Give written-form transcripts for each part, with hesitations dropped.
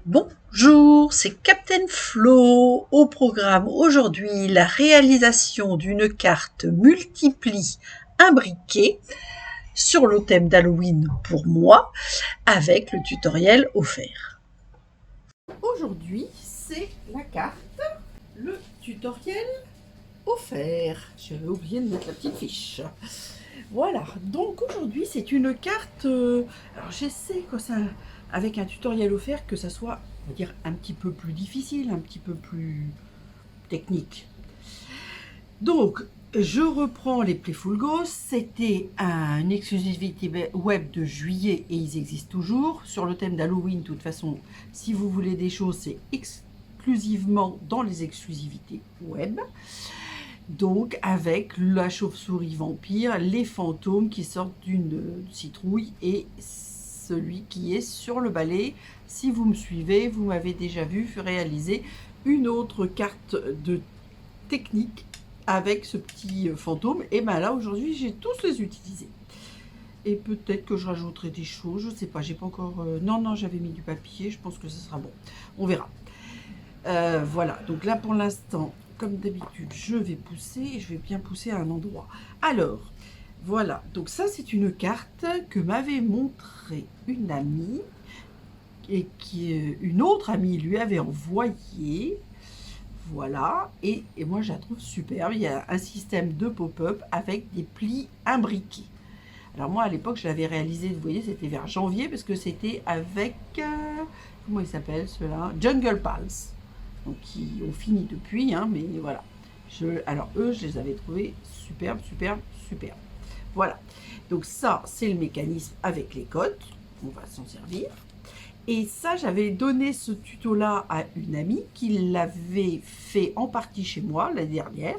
Bonjour, c'est Captain Flo. Au programme aujourd'hui, la réalisation d'une carte multiplie imbriquée sur le thème d'Halloween pour moi, avec le tutoriel offert. Aujourd'hui, c'est la carte, le tutoriel offert. J'avais oublié de mettre la petite fiche. Voilà, donc aujourd'hui c'est une carte, alors j'essaie que ça, avec un tutoriel offert, que ça soit, on va dire, un petit peu plus difficile, un petit peu plus technique. Donc, je reprends les Playful Ghosts, c'était une exclusivité web de juillet et ils existent toujours. Sur le thème d'Halloween, de toute façon, si vous voulez des choses, c'est exclusivement dans les exclusivités web. Donc, avec la chauve-souris vampire, les fantômes qui sortent d'une citrouille et celui qui est sur le balai. Si vous me suivez, vous m'avez déjà vu réaliser une autre carte de technique avec ce petit fantôme. Et bien là, aujourd'hui, j'ai tous les utilisés. Et peut-être que je rajouterai des choses, je sais pas, j'ai pas encore... Non, j'avais mis du papier, je pense que ce sera bon. On verra. Voilà, donc là, pour l'instant, comme d'habitude, je vais pousser et je vais bien pousser à un endroit. Alors, voilà, donc ça, c'est une carte que m'avait montré une amie et une autre amie lui avait envoyée. Voilà, et moi je la trouve superbe. Il y a un système de pop-up avec des plis imbriqués. Alors moi à l'époque je l'avais réalisé, vous voyez, c'était vers janvier parce que c'était avec, comment il s'appelle ceux-là, Jungle Pals. Donc qui ont fini depuis, hein, mais voilà. Alors eux je les avais trouvés superbes, superbes, superbes. Voilà, donc ça c'est le mécanisme avec les codes, on va s'en servir. Et ça, j'avais donné ce tuto-là à une amie qui l'avait fait en partie chez moi l'année dernière.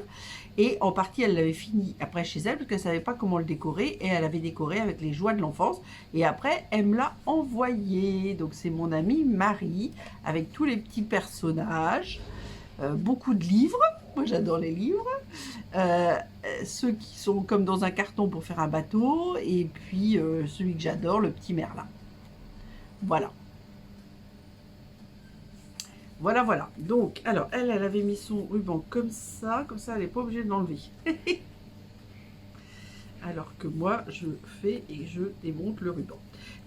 Et en partie, elle l'avait fini après chez elle parce qu'elle ne savait pas comment le décorer. Et elle avait décoré avec les joies de l'enfance. Et après, elle me l'a envoyé. Donc, c'est mon amie Marie avec tous les petits personnages. Beaucoup de livres. Moi, j'adore les livres. Ceux qui sont comme dans un carton pour faire un bateau. Et puis, celui que j'adore, le petit Merlin. Voilà. Voilà. Donc, alors, elle avait mis son ruban comme ça, elle n'est pas obligée de l'enlever. Alors que moi, je fais et je démonte le ruban.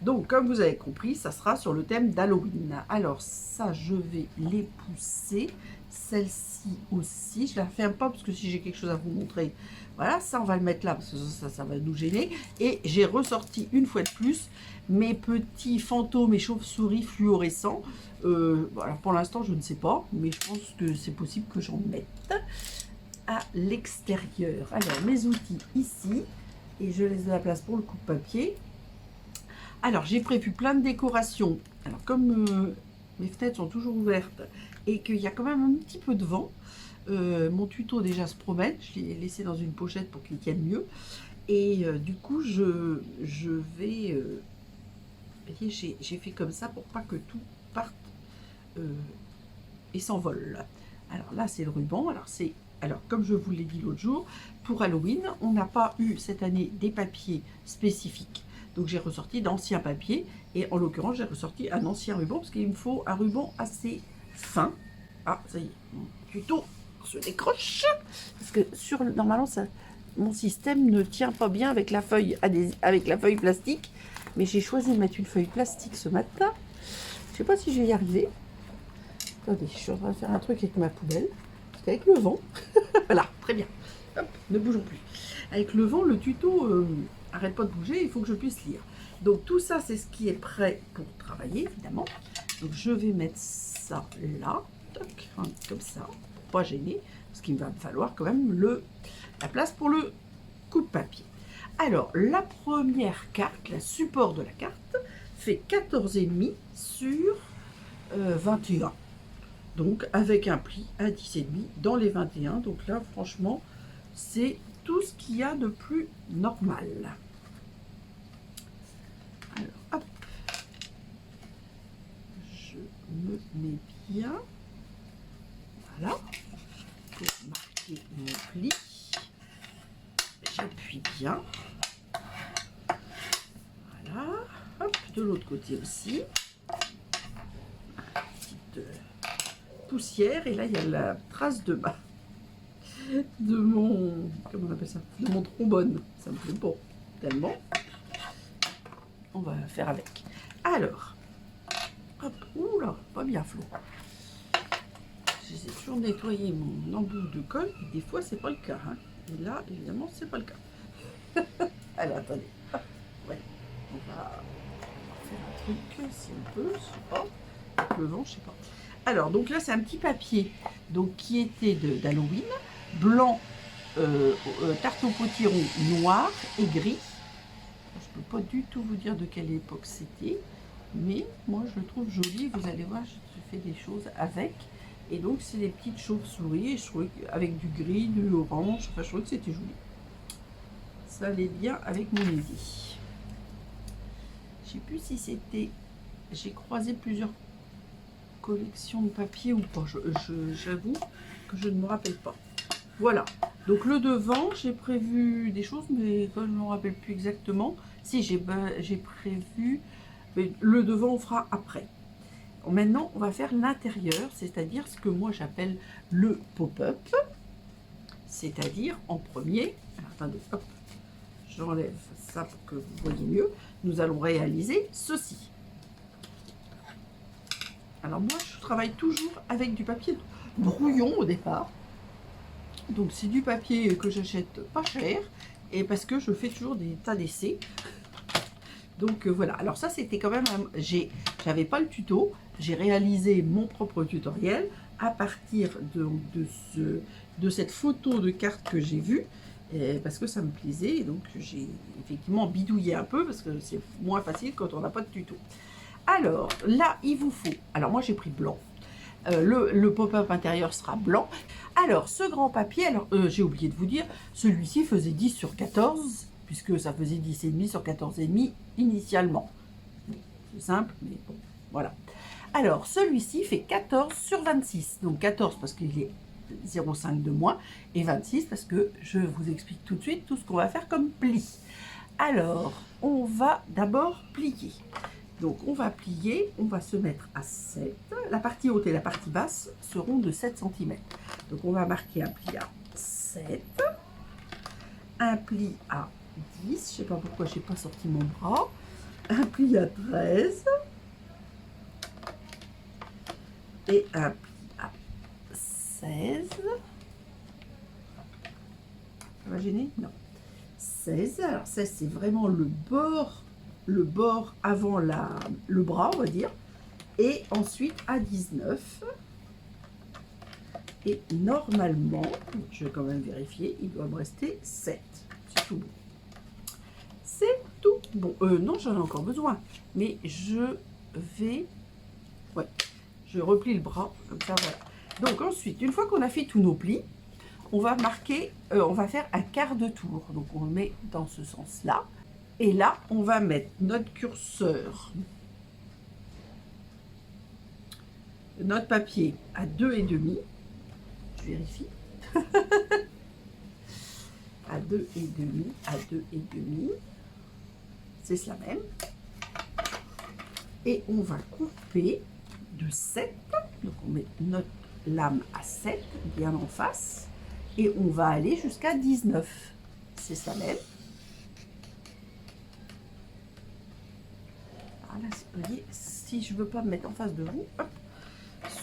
Donc, comme vous avez compris, ça sera sur le thème d'Halloween. Alors, ça, je vais les pousser. Celle-ci aussi, je la ferme pas parce que si j'ai quelque chose à vous montrer, voilà, ça, on va le mettre là parce que ça va nous gêner. Et j'ai ressorti une fois de plus mes petits fantômes et chauves-souris fluorescents. Alors, pour l'instant, je ne sais pas, mais je pense que c'est possible que j'en mette à l'extérieur. Alors, mes outils ici. Et je laisse de la place pour le coupe-papier. Alors, j'ai prévu plein de décorations. Alors, comme mes fenêtres sont toujours ouvertes et qu'il y a quand même un petit peu de vent, mon tuto déjà se promène. Je l'ai laissé dans une pochette pour qu'il tienne mieux. Et du coup, je vais... vous voyez, j'ai fait comme ça pour pas que tout parte et s'envole. Alors là, c'est le ruban. Alors, comme je vous l'ai dit l'autre jour, pour Halloween, on n'a pas eu cette année des papiers spécifiques. Donc, j'ai ressorti d'anciens papiers. Et en l'occurrence, j'ai ressorti un ancien ruban parce qu'il me faut un ruban assez fin. Ah, ça y est, mon tuto se décroche. Parce que normalement, mon système ne tient pas bien avec la feuille, avec la feuille plastique. Mais j'ai choisi de mettre une feuille plastique ce matin. Je ne sais pas si je vais y arriver. Attendez, je suis en train de faire un truc avec ma poubelle. Parce qu'avec le vent, voilà, très bien. Hop, ne bougeons plus. Avec le vent, le tuto arrête pas de bouger, il faut que je puisse lire. Donc tout ça, c'est ce qui est prêt pour travailler, évidemment. Donc je vais mettre ça là, toc, comme ça, pour pas gêner, parce qu'il va me falloir quand même la place pour le coupe-papier. Alors, la première carte, le support de la carte, fait 14,5 sur 21. Donc, avec un pli à 10,5 dans les 21. Donc là, franchement, c'est tout ce qu'il y a de plus normal. Alors, hop. Je me mets bien. Voilà. Pour marquer mon pli. J'appuie bien. Voilà. Hop, de l'autre côté aussi. poussière. Et là, il y a la trace de mon, comment on appelle ça, de mon trombone. Ça me fait bon, tellement. On va faire avec. Alors, hop, oula, pas bien flot. J'essaie toujours de nettoyer mon embout de colle. Et des fois, c'est pas le cas. Hein. Et là, évidemment, c'est pas le cas. Alors, attendez. Hop, ouais, on va faire un truc si on peut, je sais pas. Avec le vent, je sais pas. Alors, donc là, c'est un petit papier donc, qui était d'Halloween, blanc, tarte au potiron noir et gris. Je peux pas du tout vous dire de quelle époque c'était, mais moi je le trouve joli. Vous allez voir, je fais des choses avec. Et donc, c'est des petites chauves-souris, je trouvais avec du gris, du orange. Enfin, je trouvais que c'était joli. Ça allait bien avec mon idée. Je sais plus si c'était... J'ai croisé plusieurs collections de papier ou pas. J'avoue que je ne me rappelle pas. Voilà. Donc, le devant, j'ai prévu des choses, mais comme je ne me rappelle plus exactement. Si, j'ai prévu... Mais le devant, on fera après. Maintenant, on va faire l'intérieur, c'est-à-dire ce que moi j'appelle le pop-up. C'est-à-dire, en premier, alors, attendez, hop, j'enlève ça pour que vous voyez mieux. Nous allons réaliser ceci. Alors moi, je travaille toujours avec du papier brouillon au départ. Donc c'est du papier que j'achète pas cher, et parce que je fais toujours des tas d'essais. Donc voilà, alors ça c'était quand même, j'avais pas le tuto, j'ai réalisé mon propre tutoriel à partir de cette photo de carte que j'ai vue, parce que ça me plaisait, et donc j'ai effectivement bidouillé un peu, parce que c'est moins facile quand on n'a pas de tuto. Alors là, il vous faut, alors moi j'ai pris blanc, le pop-up intérieur sera blanc. Alors ce grand papier, alors j'ai oublié de vous dire, celui-ci faisait 10 sur 14, puisque ça faisait 10,5 sur 14,5 initialement. C'est simple, mais bon, voilà. Alors, celui-ci fait 14 sur 26. Donc 14 parce qu'il est 0,5 de moins, et 26 parce que je vous explique tout de suite tout ce qu'on va faire comme pli. Alors, on va d'abord plier. Donc, on va plier, on va se mettre à 7. La partie haute et la partie basse seront de 7 cm. Donc, on va marquer un pli à 7, un pli à 10, je ne sais pas pourquoi je n'ai pas sorti mon bras, un pli à 13 et un pli à 16. Ça va gêner? Non. 16, alors 16 c'est vraiment le bord avant le bras, on va dire, et ensuite à 19. Et normalement, je vais quand même vérifier, il doit me rester 7. C'est tout bon. C'est tout bon. Non, j'en ai encore besoin. Mais je vais... Ouais, je replie le bras, comme ça, voilà. Donc ensuite, une fois qu'on a fait tous nos plis, on va marquer, on va faire un quart de tour. Donc on le met dans ce sens-là. Et là, on va mettre notre curseur, notre papier à 2,5. Je vérifie. À 2,5, à 2,5. C'est cela même. Et on va couper de 7. Donc on met notre lame à 7, bien en face. Et on va aller jusqu'à 19. C'est ça même. Alors là, vous voyez, si je ne veux pas me mettre en face de vous, hop,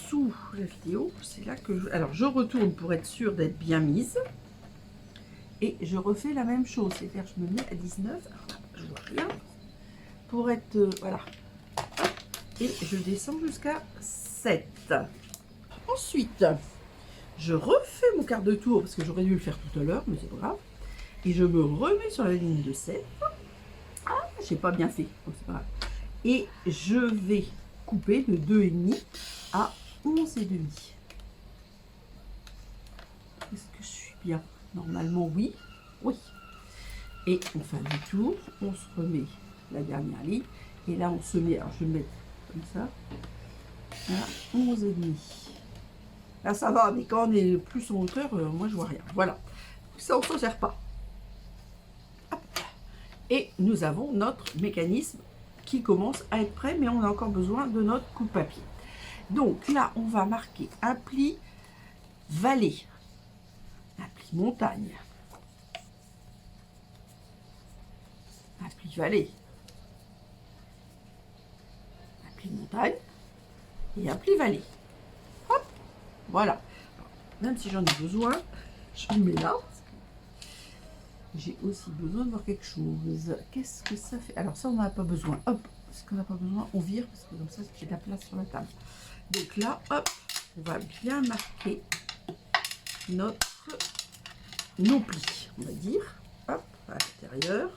sous la vidéo, c'est là que je... Alors je retourne pour être sûre d'être bien mise. Et je refais la même chose, c'est-à-dire je me mets à 19, alors là, je vois rien, pour être, voilà, et je descends jusqu'à 7. Ensuite, je refais mon quart de tour, parce que j'aurais dû le faire tout à l'heure, mais c'est pas grave, et je me remets sur la ligne de 7. Ah, j'ai pas bien fait, donc c'est pas grave. Et je vais couper de 2,5 à 11,5. Est-ce que je suis bien? Normalement, oui. Oui. Et on fait un tour, on se remet la dernière ligne. Et là, on se met, alors je vais le mettre comme ça, à 11,5. Là, ça va, mais quand on est plus en hauteur, moi, je vois rien. Voilà. Ça, on ne s'en sert pas. Hop. Et nous avons notre mécanisme qui commence à être prêt, mais on a encore besoin de notre coupe-papier. Donc là, on va marquer un pli vallée, un pli montagne, un pli vallée, un pli montagne et un pli vallée. Hop, voilà. Même si j'en ai besoin, je le mets là. J'ai aussi besoin de voir quelque chose. Qu'est-ce que ça fait? Alors ça, on n'en a pas besoin. Hop, ce qu'on n'a pas besoin, on vire parce que comme ça, j'ai de la place sur la table. Donc là, hop, on va bien marquer nos plis, on va dire. Hop, à l'intérieur.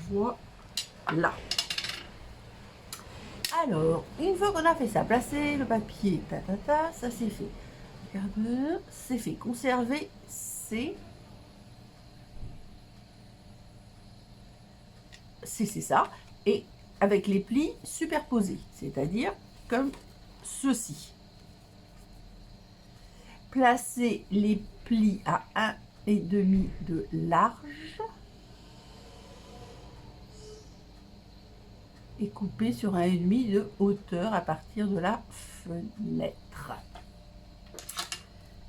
Voilà. Alors, une fois qu'on a fait ça, placer le papier, ça c'est fait. Regardez, c'est fait. Conserver, c'est ça. Et avec les plis superposés, c'est-à-dire comme ceci. Placez les plis à 1,5 de large et coupez sur 1,5 de hauteur à partir de la fenêtre.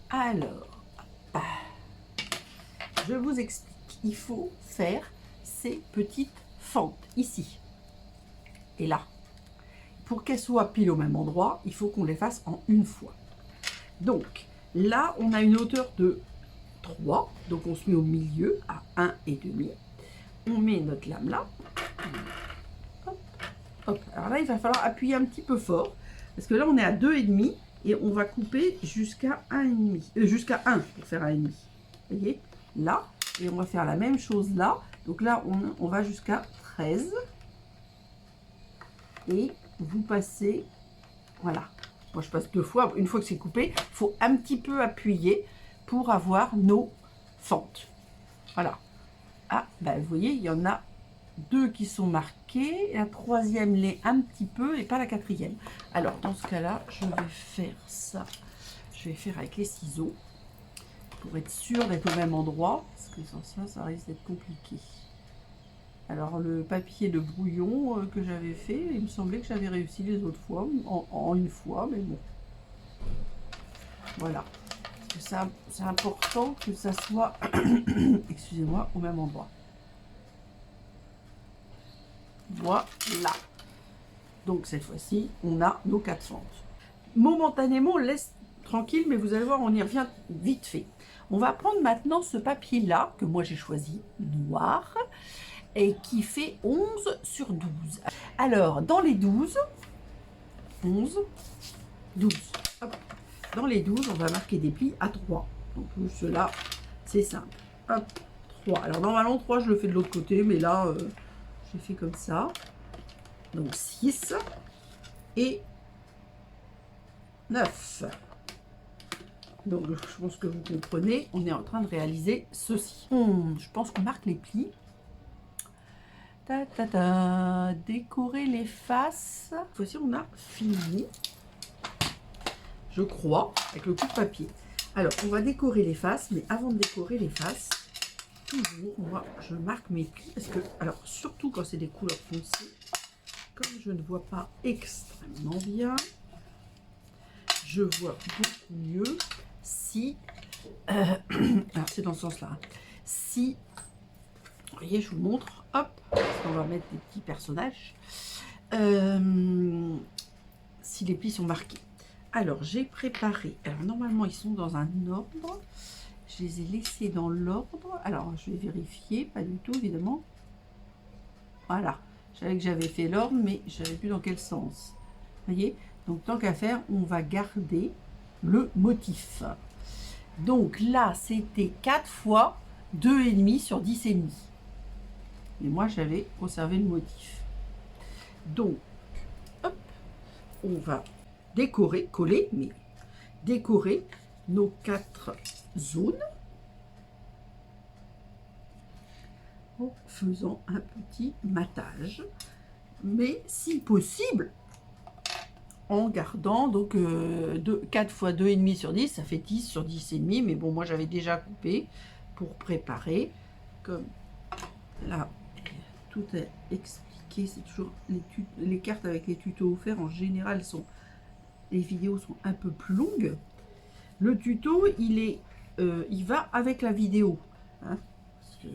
Alors, je vous explique. Il faut faire ces petites fentes ici et là. Pour qu'elles soient pile au même endroit, il faut qu'on les fasse en une fois. Donc, là, on a une hauteur de 3. Donc, on se met au milieu à 1,5. On met notre lame là. Hop, hop. Alors là, il va falloir appuyer un petit peu fort. Parce que là, on est à 2,5. Et on va couper jusqu'à 1,5. Jusqu'à 1 pour faire 1,5. Vous voyez? Là. Et on va faire la même chose là. Donc là, on va jusqu'à 13. Et vous passez, voilà, moi je passe 2 fois, une fois que c'est coupé, il faut un petit peu appuyer pour avoir nos fentes. Voilà. Ah, ben vous voyez, il y en a 2 qui sont marquées, la troisième l'est un petit peu et pas la quatrième. Alors dans ce cas-là, je vais faire ça, je vais faire avec les ciseaux pour être sûr d'être au même endroit, parce que sans ça risque d'être compliqué. Alors le papier de brouillon que j'avais fait, il me semblait que j'avais réussi les autres fois, en une fois, mais bon. Voilà. Parce que c'est important que ça soit, excusez-moi, au même endroit. Voilà. Donc cette fois-ci, on a nos 4 fentes. Momentanément, on laisse tranquille, mais vous allez voir, on y revient vite fait. On va prendre maintenant ce papier-là, que moi j'ai choisi, noir, et qui fait 11 sur 12. Alors, dans les 12, 11, 12. Hop. Dans les 12, on va marquer des plis à 3. Donc, cela, c'est simple. Hop, 3. Alors, normalement, 3, je le fais de l'autre côté, mais là, j'ai fait comme ça. Donc, 6 et 9. Donc, je pense que vous comprenez, on est en train de réaliser ceci. Je pense qu'on marque les plis. Décorer les faces. Cette fois-ci, on a fini, je crois, avec le coup de papier. Alors, on va décorer les faces, mais avant de décorer les faces, toujours, moi, je marque mes plis. Parce que, alors, surtout quand c'est des couleurs foncées, comme je ne vois pas extrêmement bien, je vois beaucoup mieux si... alors, c'est dans ce sens-là. Hein. Si... Vous voyez, je vous montre. Hop, on va mettre des petits personnages. Si les plis sont marqués. Alors, j'ai préparé. Alors, normalement, ils sont dans un ordre. Je les ai laissés dans l'ordre. Alors, je vais vérifier. Pas du tout, évidemment. Voilà. Je savais que j'avais fait l'ordre, mais je ne savais plus dans quel sens. Vous voyez? Donc, tant qu'à faire, on va garder le motif. Donc, là, c'était 4 fois 2,5 sur 10,5. Mais moi, j'avais conservé le motif. Donc, hop, on va décorer, coller, mais décorer nos 4 zones en faisant un petit matage. Mais si possible, en gardant donc 4 fois 2,5 sur 10, ça fait 10 sur 10,5. Mais bon, moi, j'avais déjà coupé pour préparer. Comme là, tout est expliqué. remarqué, c'est toujours les cartes avec les tutos offerts, en général, les vidéos sont un peu plus longues. Le tuto, il va avec la vidéo. Hein, parce que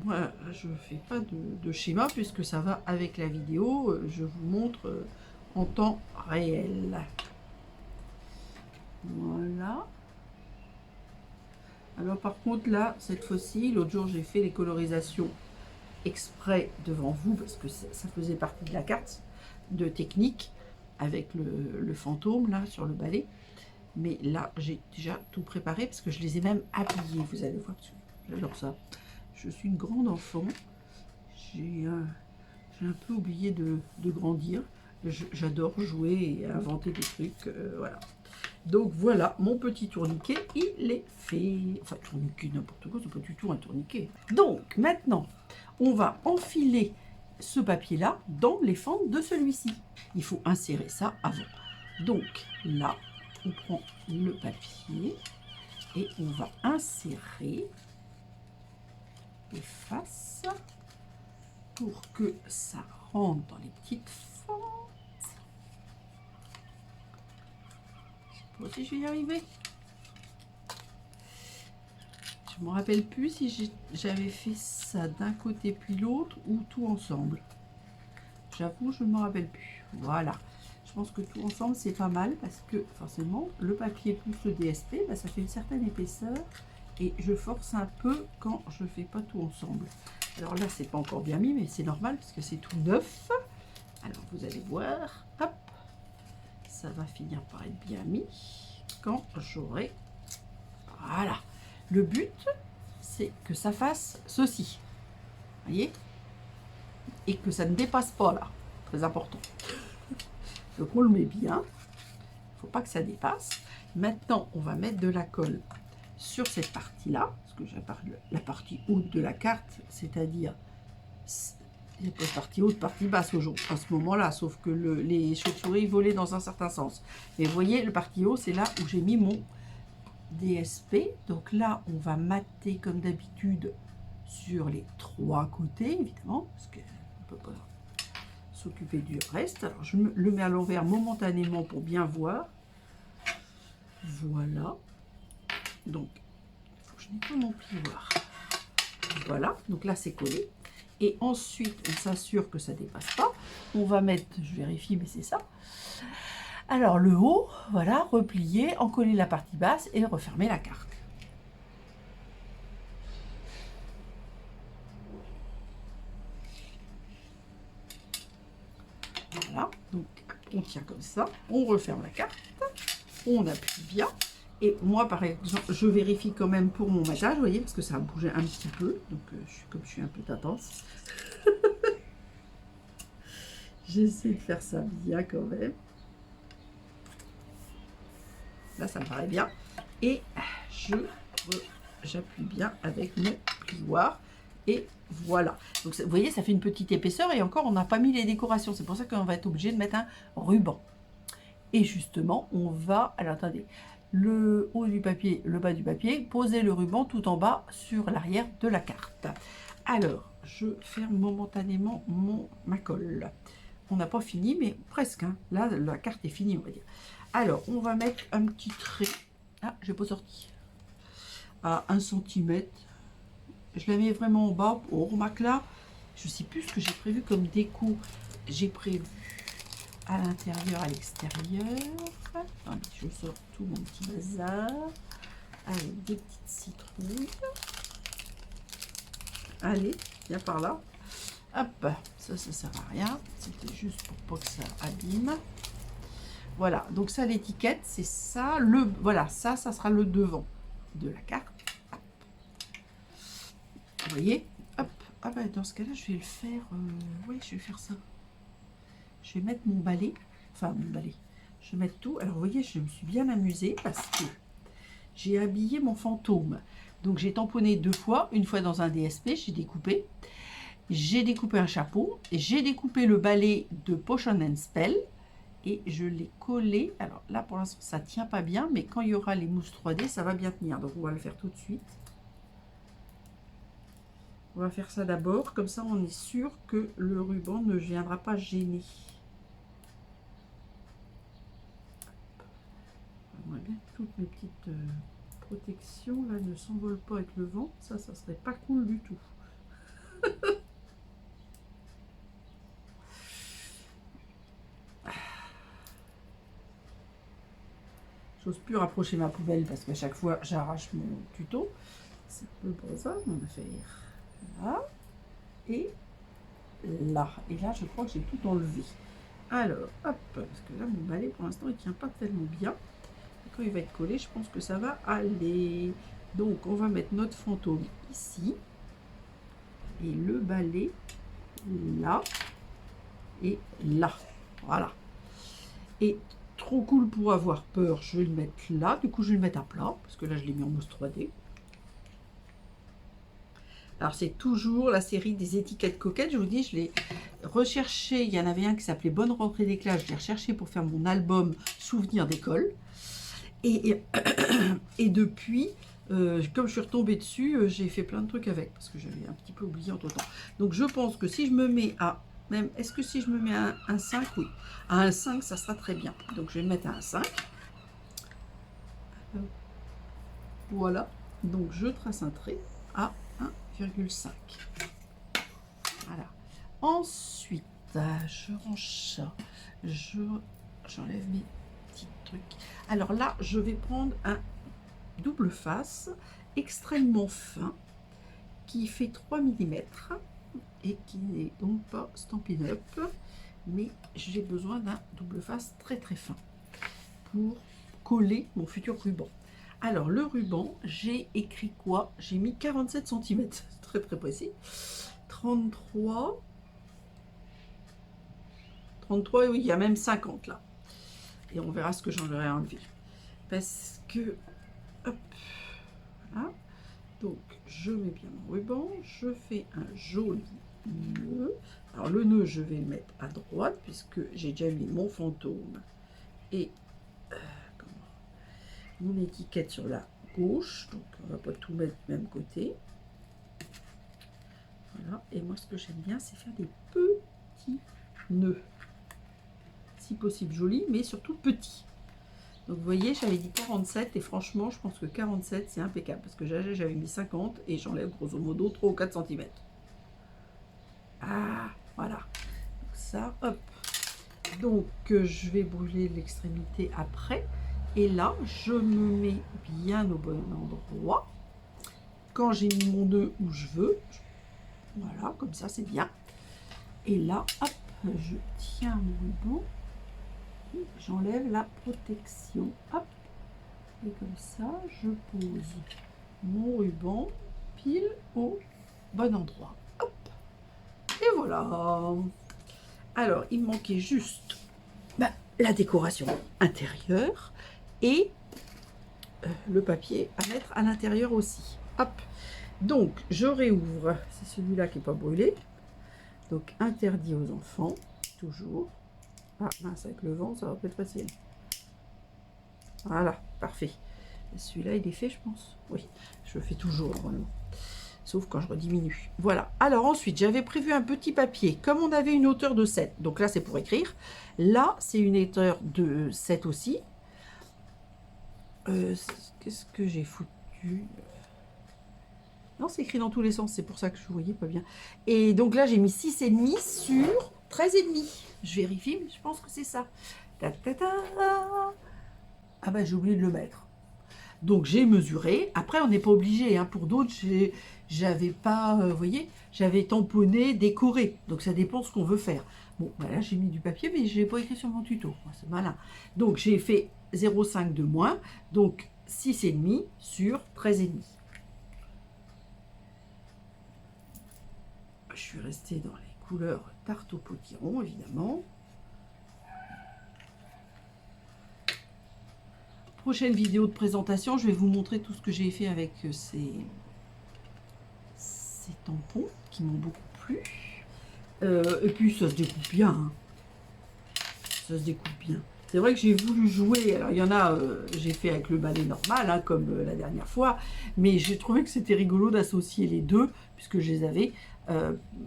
moi, je ne fais pas de schéma puisque ça va avec la vidéo. Je vous montre en temps réel. Voilà. Alors par contre là, cette fois-ci, l'autre jour j'ai fait les colorisations exprès devant vous parce que ça faisait partie de la carte de technique avec le fantôme là sur le balai. Mais là, j'ai déjà tout préparé parce que je les ai même habillés. Vous allez voir, j'adore ça. Je suis une grande enfant. J'ai un peu oublié de grandir. J'adore jouer et inventer des trucs. Voilà. Donc voilà, mon petit tourniquet, il est fait. Enfin, tourniquet, n'importe quoi, c'est pas du tout un tourniquet. Donc maintenant, on va enfiler ce papier-là dans les fentes de celui-ci. Il faut insérer ça avant. Donc là, on prend le papier et on va insérer les faces pour que ça rentre dans les petites fentes. Je sais pas si je vais y arriver. Je me rappelle plus si j'avais fait ça d'un côté puis l'autre ou tout ensemble. J'avoue, je ne me rappelle plus. Voilà. Je pense que tout ensemble, c'est pas mal parce que forcément, le papier plus le DSP, bah, ça fait une certaine épaisseur et je force un peu quand je ne fais pas tout ensemble. Alors là, c'est pas encore bien mis, mais c'est normal parce que c'est tout neuf. Alors, vous allez voir, hop, ça va finir par être bien mis quand j'aurai... Voilà. Le but, c'est que ça fasse ceci. Vous voyez? Et que ça ne dépasse pas là. Très important. Donc on le met bien. Il ne faut pas que ça dépasse. Maintenant, on va mettre de la colle sur cette partie-là. Parce que je parle de la partie haute de la carte. C'est-à-dire, il n'y a pas de partie haute, partie basse à ce moment-là. Sauf que les chauves-souris volaient dans un certain sens. Mais vous voyez, le partie haut, c'est là où j'ai mis mon DSP. Donc là, on va mater comme d'habitude sur les trois côtés, évidemment, parce qu'on ne peut pas s'occuper du reste. Alors je le mets à l'envers momentanément pour bien voir. Voilà. Donc, il faut que je nettoie mon plioir. Voilà, donc là c'est collé. Et ensuite, on s'assure que ça ne dépasse pas. On va mettre, je vérifie, mais c'est ça. Alors le haut, voilà, replier, encoller la partie basse et refermer la carte. Voilà, donc on tient comme ça, on referme la carte, on appuie bien. Et moi, par exemple, je vérifie quand même pour mon matage, vous voyez, parce que ça a bougé un petit peu. Donc, comme je suis un peu tatance, j'essaie de faire ça bien quand même. Là, ça me paraît bien. Et j'appuie bien avec mon plioir. Et voilà. Donc, vous voyez, ça fait une petite épaisseur. Et encore, on n'a pas mis les décorations. C'est pour ça qu'on va être obligé de mettre un ruban. Et justement, on va... Alors, attendez. Le haut du papier, le bas du papier, poser le ruban tout en bas sur l'arrière de la carte. Alors, je ferme momentanément ma colle. On n'a pas fini, mais presque. Hein. Là, la carte est finie, on va dire. Alors, on va mettre un petit trait. Ah, je n'ai pas sorti. À 1 cm. Je la mets vraiment en bas. On remarque là, je ne sais plus ce que j'ai prévu comme déco. J'ai prévu à l'intérieur, à l'extérieur. Attendez, je sors tout mon petit bazar avec des petites citrouilles. Allez, viens par là. Hop, ça sert à rien. C'était juste pour pas que ça abîme. Voilà, donc ça, l'étiquette, c'est ça. Voilà, ça sera le devant de la carte. Hop. Vous voyez? Hop. Ah bah, dans ce cas-là, je vais le faire. Oui, je vais faire ça. Je vais mettre mon balai. Enfin, mon balai. Je vais mettre tout. Alors, vous voyez, je me suis bien amusée parce que j'ai habillé mon fantôme. Donc, j'ai tamponné 2 fois. Une fois dans un DSP, j'ai découpé. J'ai découpé un chapeau. J'ai découpé le balai de Potion and Spell. Et je l'ai collé. Alors là, pour l'instant, ça ne tient pas bien. Mais quand il y aura les mousses 3D, ça va bien tenir. Donc, on va le faire tout de suite. On va faire ça d'abord, comme ça on est sûr que le ruban ne viendra pas gêner. J'aimerais bien que toutes mes petites protections là ne s'envolent pas avec le vent, ça serait pas cool du tout. J'ose plus rapprocher ma poubelle parce qu'à chaque fois j'arrache mon tuto. C'est un peu pour ça mon affaire. Là et là. Et là je crois que j'ai tout enlevé. Alors hop, parce que là mon balai pour l'instant il tient pas tellement bien. Et quand il va être collé, je pense que ça va aller. Donc on va mettre notre fantôme ici. Et le balai là. Et là. Voilà. Et trop cool pour avoir peur, je vais le mettre là. Du coup, je vais le mettre à plat, parce que là, je l'ai mis en mousse 3D. Alors, c'est toujours la série des étiquettes coquettes. Je vous dis, je l'ai recherché. Il y en avait un qui s'appelait Bonne rentrée des classes. Je l'ai recherché pour faire mon album Souvenirs d'école. Et depuis, comme je suis retombée dessus, j'ai fait plein de trucs avec, parce que j'avais un petit peu oublié entre-temps. Donc, je pense que si je me mets à... Même, est-ce que si je me mets à un 5, oui. À un 5, ça sera très bien. Donc, je vais le mettre à un 5. Voilà. Donc, je trace un trait à 1,5. Voilà. Ensuite, je range ça. J'enlève mes petits trucs. Alors là, je vais prendre un double face extrêmement fin qui fait 3 mm. Et qui n'est donc pas Stampin' Up, mais j'ai besoin d'un double face très très fin pour coller mon futur ruban. Alors le ruban, j'ai écrit quoi? J'ai mis 47 cm, très très précis. 33, oui, il y a même 50 là. Et on verra ce que j'en aurais enlevé. Parce que, hop, voilà. Donc je mets bien mon ruban, je fais un joli nœud. Alors le nœud, je vais le mettre à droite puisque j'ai déjà mis mon fantôme et mon étiquette sur la gauche. Donc on va pas tout mettre du même côté. Voilà. Et moi, ce que j'aime bien, c'est faire des petits nœuds. Si possible jolis, mais surtout petits. Donc vous voyez, j'avais dit 47 et franchement, je pense que 47, c'est impeccable parce que j'avais mis 50 et j'enlève grosso modo 3 ou 4 cm. Ah, voilà. Donc ça, hop. Donc je vais brûler l'extrémité après. Et là, je me mets bien au bon endroit. Quand j'ai mis mon nœud où je veux, voilà, comme ça, c'est bien. Et là, hop, je tiens mon ruban. J'enlève la protection. Hop. Et comme ça, je pose mon ruban pile au bon endroit. Hop. Et voilà. Alors, il me manquait juste la décoration intérieure et le papier à mettre à l'intérieur aussi. Hop. Donc, je réouvre. C'est celui-là qui n'est pas brûlé. Donc, interdit aux enfants, toujours. Ah, mince, avec le vent, ça va pas être facile. Voilà, parfait. Celui-là, il est fait, je pense. Oui, je le fais toujours, normalement. Sauf quand je rediminue. Voilà. Alors, ensuite, j'avais prévu un petit papier. Comme on avait une hauteur de 7, donc là, c'est pour écrire. Là, c'est une hauteur de 7 aussi. Qu'est-ce que j'ai foutu? Non, c'est écrit dans tous les sens. C'est pour ça que je ne voyais pas bien. Et donc là, j'ai mis 6,5 sur 13,5. Je vérifie, mais je pense que c'est ça. Ta, ta, ta. Ah ben, j'ai oublié de le mettre. Donc, j'ai mesuré. Après, on n'est pas obligé. Hein. Pour d'autres, j'avais pas, vous voyez, j'avais tamponné, décoré. Donc, ça dépend ce qu'on veut faire. Bon, ben là, j'ai mis du papier, mais je n'ai pas écrit sur mon tuto. C'est malin. Donc, j'ai fait 0,5 de moins. Donc, 6,5 sur 13,5. Je suis restée dans les couleurs tarte au potiron, évidemment. Prochaine vidéo de présentation, je vais vous montrer tout ce que j'ai fait avec ces tampons qui m'ont beaucoup plu. Et puis, ça se découpe bien. Hein. Ça se découpe bien. C'est vrai que j'ai voulu jouer, alors il y en a, j'ai fait avec le balai normal, hein, comme la dernière fois, mais j'ai trouvé que c'était rigolo d'associer les deux, puisque je les avais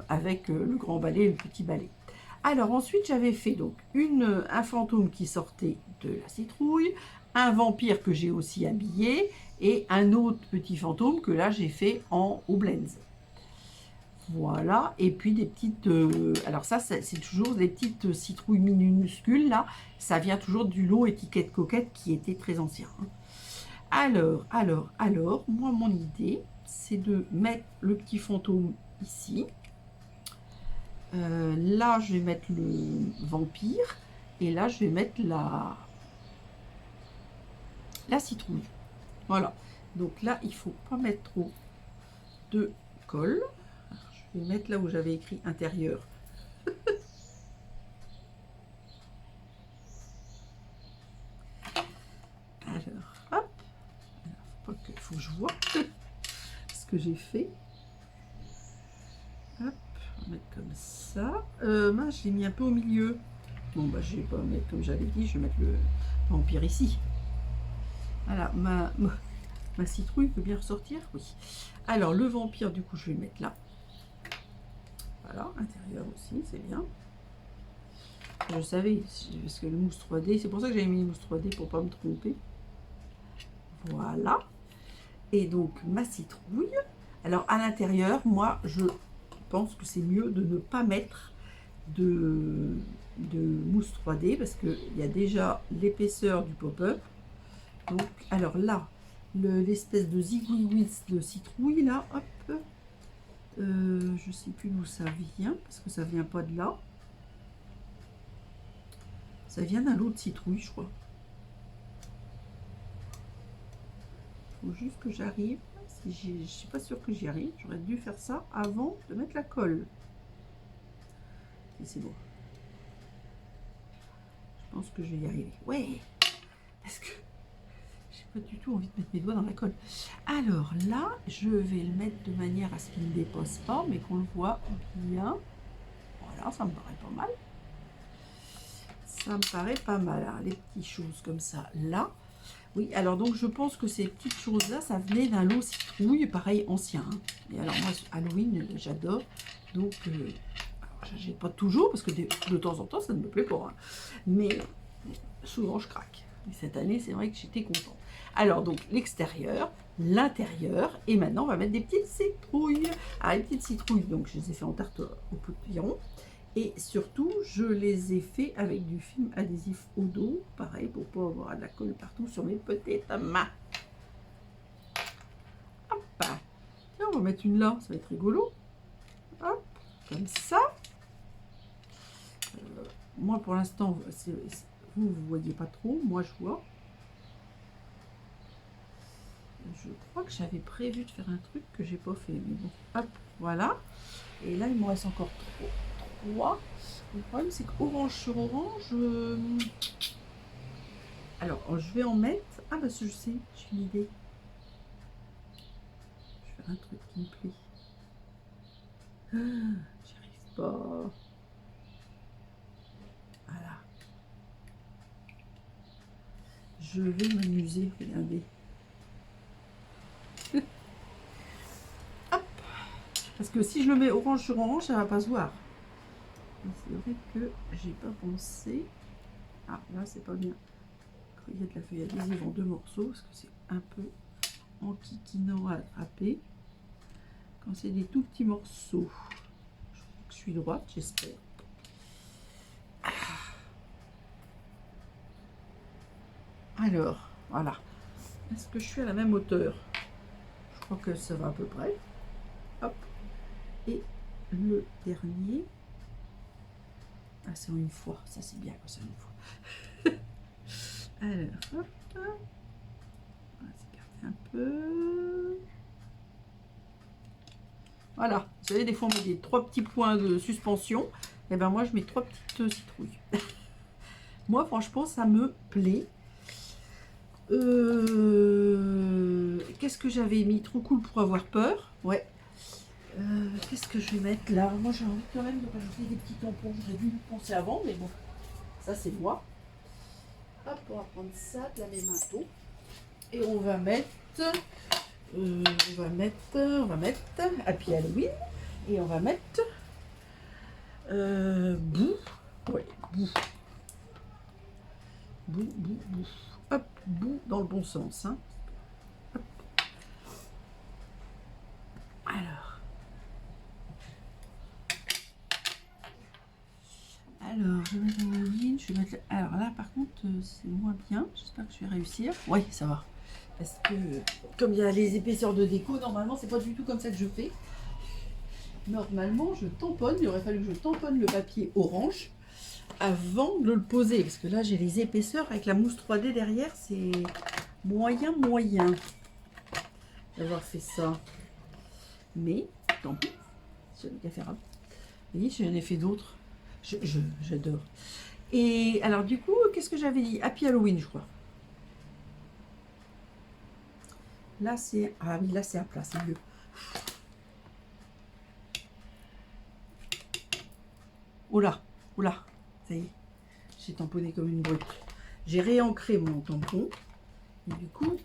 avec le grand balai et le petit balai. Alors ensuite j'avais fait donc un fantôme qui sortait de la citrouille, un vampire que j'ai aussi habillé, et un autre petit fantôme que là j'ai fait en Hoblenz. Voilà, et puis des petites... alors ça, c'est toujours des petites citrouilles minuscules, là. Ça vient toujours du lot étiquette coquette qui était très ancien. Alors, moi, mon idée, c'est de mettre le petit fantôme ici. Là, je vais mettre le vampire. Et là, je vais mettre la citrouille. Voilà. Donc là, il ne faut pas mettre trop de colle. Je vais mettre là où j'avais écrit intérieur. Alors, hop. Il faut que je vois ce que j'ai fait. Hop, on va mettre comme ça. Moi, je l'ai mis un peu au milieu. Bon, bah, je vais pas mettre comme j'avais dit, je vais mettre le vampire ici. Voilà, ma citrouille peut bien ressortir, oui. Alors, le vampire, du coup, je vais le mettre là. Voilà, intérieur aussi, c'est bien. Je savais, parce que le mousse 3D, c'est pour ça que j'avais mis le mousse 3D pour pas me tromper. Voilà. Et donc, ma citrouille. Alors, à l'intérieur, moi, je pense que c'est mieux de ne pas mettre de mousse 3D parce qu'il y a déjà l'épaisseur du pop-up. Donc, alors là, l'espèce de zigouille de citrouille, là, hop. Je sais plus d'où ça vient parce que ça vient pas de là. Ça vient d'un lot de citrouille, je crois. Faut juste que j'arrive. Si je suis pas sûre que j'y arrive. J'aurais dû faire ça avant de mettre la colle. Et c'est bon. Je pense que je vais y arriver. Ouais. Parce que j'ai pas du tout envie de mettre mes doigts dans la colle. Alors là, je vais le mettre de manière à ce qu'il ne dépose pas, mais qu'on le voit bien. Voilà, ça me paraît pas mal. Ça me paraît pas mal. Alors, les petites choses comme ça, là. Oui, alors donc je pense que ces petites choses-là, ça venait d'un lot citrouille, pareil, ancien. Hein. Et alors moi, Halloween, j'adore. Donc, j'ai pas toujours, parce que de temps en temps, ça ne me plaît pas. Hein. Mais souvent, je craque. Et cette année, c'est vrai que j'étais contente. Alors, donc, l'extérieur, l'intérieur, et maintenant, on va mettre des petites citrouilles. Ah, les petites citrouilles, donc, je les ai fait en tarte au potiron. Et surtout, je les ai fait avec du film adhésif au dos, pareil, pour pas avoir de la colle partout sur mes petites mains. Hop. Tiens, on va mettre une là, ça va être rigolo. Hop, comme ça. Moi, pour l'instant, vous ne voyez pas trop, moi je vois. Je crois que j'avais prévu de faire un truc que j'ai pas fait, mais bon, hop, voilà. Et là, il me reste encore 3. Le problème, c'est qu'orange sur orange, alors, je vais en mettre... Ah, bah, je sais, j'ai une idée. Je vais faire un truc qui me plaît. J'y arrive pas. Voilà. Je vais m'amuser, regardez. Hop. Parce que si je le mets orange sur orange, ça va pas se voir. C'est vrai que j'ai pas pensé. Ah, là, c'est pas bien. Il y a de la feuille adhésive en 2 morceaux, parce que c'est un peu enquiquinant à attraper. Quand c'est des tout petits morceaux. Je suis droite, j'espère. Alors, voilà. Est-ce que je suis à la même hauteur? Je crois que ça va à peu près. Hop. Et le dernier. Ah, c'est en une fois. Ça, c'est bien quand c'est en une fois. Alors, hop. On va s'écarter un peu. Voilà. Vous savez, des fois, on met des 3 petits points de suspension. Et ben moi, je mets 3 petites citrouilles. Moi, franchement, ça me plaît. Qu'est-ce que j'avais mis? Trop cool pour avoir peur. Ouais. Qu'est-ce que je vais mettre là? Moi, j'ai envie quand même de rajouter des petits tampons. J'aurais dû y penser avant, mais bon. Ça, c'est moi. Hop, on va prendre ça de la même main. Et on va mettre, Happy Halloween. Et on va mettre boue. Ouais, boue. Boue. Hop, boue dans le bon sens. Hein. Hop. Alors, je vais mettre Halloween. Alors là, par contre, c'est moins bien. J'espère que je vais réussir. Oui, ça va. Parce que, comme il y a les épaisseurs de déco, normalement, c'est pas du tout comme ça que je fais. Normalement, je tamponne. Il aurait fallu que je tamponne le papier orange avant de le poser. Parce que là, j'ai les épaisseurs avec la mousse 3D derrière. C'est moyen d'avoir fait ça. Mais, tant pis. C'est qu'à faire. Vous voyez, j'en ai fait d'autres. J'adore. Et alors, du coup, qu'est-ce que j'avais dit? Happy Halloween, je crois. Là, c'est... Ah oui, là, c'est à plat, c'est mieux. Oula, ça y est. J'ai tamponné comme une brute. J'ai réancré mon tampon. Et du coup,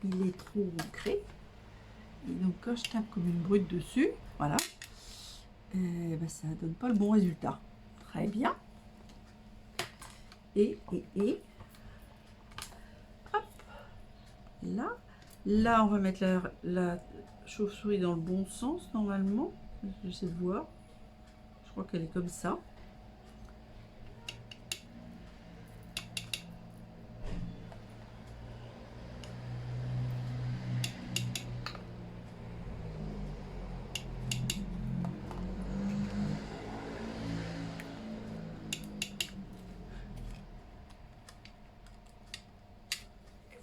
il est trop ancré. Et donc, quand je tape comme une brute dessus, voilà, ben, ça ne donne pas le bon résultat. Très bien. Et hop. Là, on va mettre la chauve-souris dans le bon sens, normalement. J'essaie de voir. Je crois qu'elle est comme ça.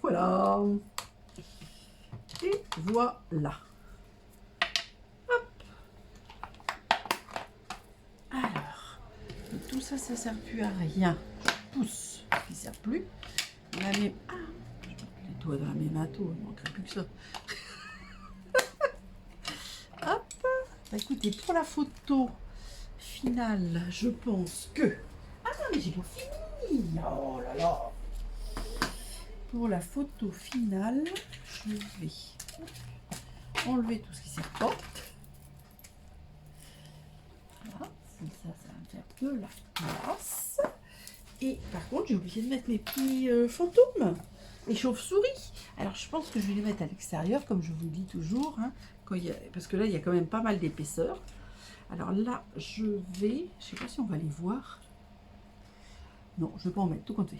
Voilà. Et voilà. Hop. Alors, tout ça, ça ne sert plus à rien. Je pousse, il ne sert plus. La même... Ah, je vais mettre les doigts dans la même ato, il ne manquerait plus que ça. Hop. Bah, écoutez, pour la photo finale, je pense que... Ah non, mais j'ai pas fini. Oh là là. Pour la photo finale, je vais enlever tout ce qui sert pas. Voilà, comme ça va me faire de la place. Et par contre, j'ai oublié de mettre mes petits fantômes, les chauves-souris. Alors, je pense que je vais les mettre à l'extérieur, comme je vous dis toujours, hein, parce que là, il y a quand même pas mal d'épaisseur. Alors là, je vais... Je sais pas si on va les voir. Non, je vais pas en mettre, tout compter.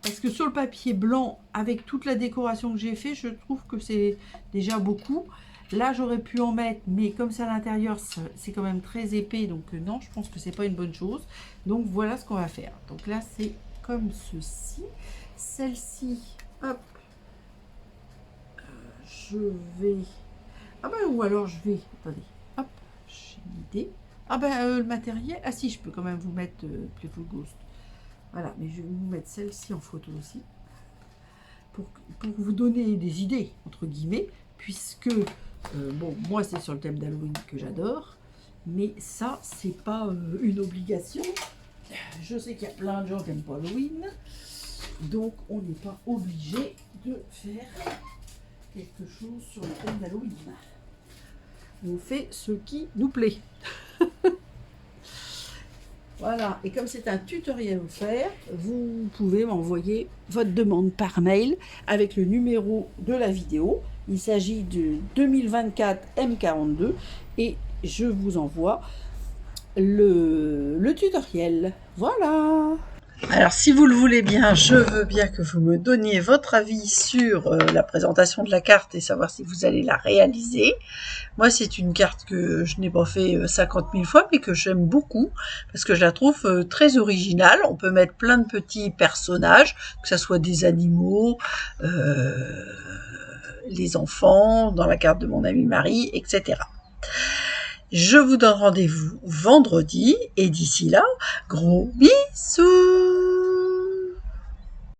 Parce que sur le papier blanc, avec toute la décoration que j'ai fait, je trouve que c'est déjà beaucoup. Là, j'aurais pu en mettre, mais comme c'est à l'intérieur, c'est quand même très épais. Donc non, je pense que c'est pas une bonne chose. Donc voilà ce qu'on va faire. Donc là, c'est comme ceci. Celle-ci, hop, je vais... Ah ben, ou alors je vais... Attendez, hop, j'ai une idée. Ah ben, le matériel... Ah si, je peux quand même vous mettre Playful Ghost. Voilà, mais je vais vous mettre celle-ci en photo aussi, pour vous donner des idées, entre guillemets, puisque, bon, moi c'est sur le thème d'Halloween que j'adore, mais ça, c'est pas une obligation. Je sais qu'il y a plein de gens qui n'aiment pas Halloween, donc on n'est pas obligé de faire quelque chose sur le thème d'Halloween. On fait ce qui nous plaît. Voilà, et comme c'est un tutoriel offert, vous pouvez m'envoyer votre demande par mail avec le numéro de la vidéo. Il s'agit de 2024 M42 et je vous envoie le tutoriel. Voilà. Alors, si vous le voulez bien, je veux bien que vous me donniez votre avis sur la présentation de la carte et savoir si vous allez la réaliser. Moi, c'est une carte que je n'ai pas fait 50 000 fois, mais que j'aime beaucoup, parce que je la trouve très originale. On peut mettre plein de petits personnages, que ce soit des animaux, les enfants, dans la carte de mon amie Marie, etc. Je vous donne rendez-vous vendredi, et d'ici là, gros bisous!